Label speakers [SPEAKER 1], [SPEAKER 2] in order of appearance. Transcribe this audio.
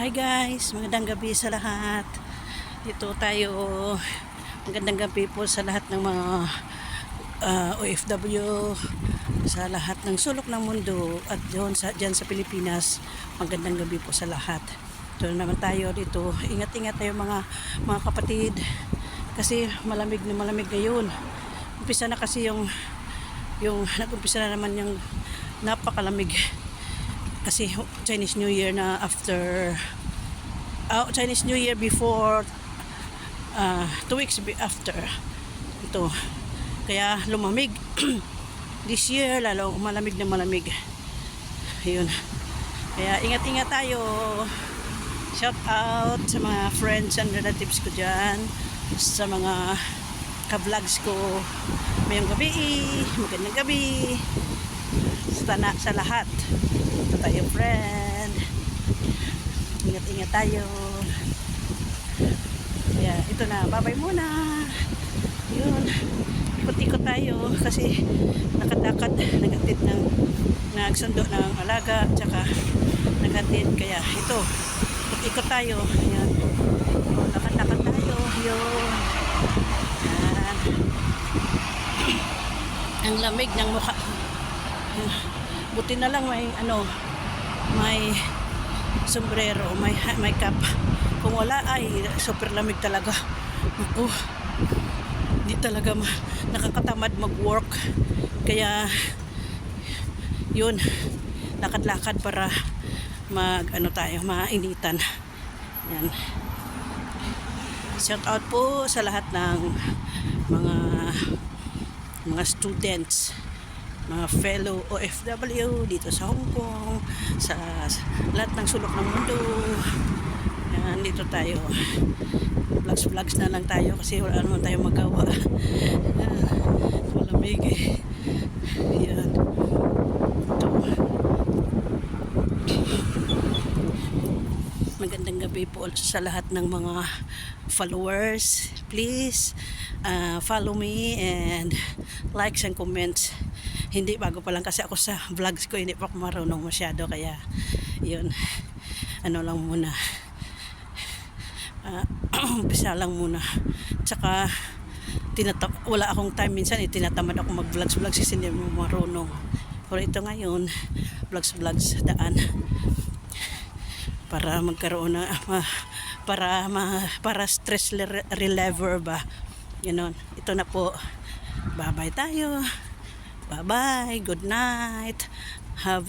[SPEAKER 1] Hi guys, magandang gabi sa lahat. Dito tayo, magandang gabi po sa lahat ng mga OFW, sa lahat ng sulok ng mundo at dyan sa Pilipinas. Magandang gabi po sa lahat. Ito naman tayo dito. Ingat-ingat tayo mga kapatid kasi malamig na malamig ngayon. Umpisa na kasi yung nag-umpisa na naman yung napakalamig. Kasi Chinese New Year na after Chinese New Year before 2 weeks after ito, kaya lumamig. This year lalo malamig na malamig, ayun, kaya ingat-ingat tayo. Shout out sa mga friends and relatives ko dyan, sa mga ka-vlogs ko. Mayong gabi, magandang gabi sa lahat. Ito tayo, friend. Ingat-ingat tayo. Kaya ito na, babay muna. Yun, ikot-ikot tayo kasi nakadakad, nagsundo ng alaga, tsaka naghatid. Kaya ito, ikot tayo. Ayan, lakad-lakad tayo. Yun. Ayan. Ang lamig ng mukha. Buti na lang may sombrero, may cap. Kung wala ay super lamig talaga. Ako, hindi talaga nakakatamad mag-work. Kaya yun, lakad-lakad para mainitan. Yan. Shout out po sa lahat ng mga students, mga fellow OFW dito sa Hong Kong, sa lahat ng sulok ng mundo. Yan, dito tayo. Vlogs na lang tayo kasi wala naman tayong magawa. Malamig eh. Yan. Ito. Magandang gabi po sa lahat ng mga followers. Please follow me and likes and comments. Hindi, bago pa lang kasi ako sa vlogs ko, hindi pa ako marunong masyado, kaya yun, lang muna, umpisa lang muna. Tsaka wala akong time minsan, tinatamad ako mag-vlogs kasi hindi mo marunong. Pero ito ngayon, vlogs daan para magkaroon na para stress reliever ba, ganoon. Ito na po, bye bye tayo. Bye-bye. Good night. Have a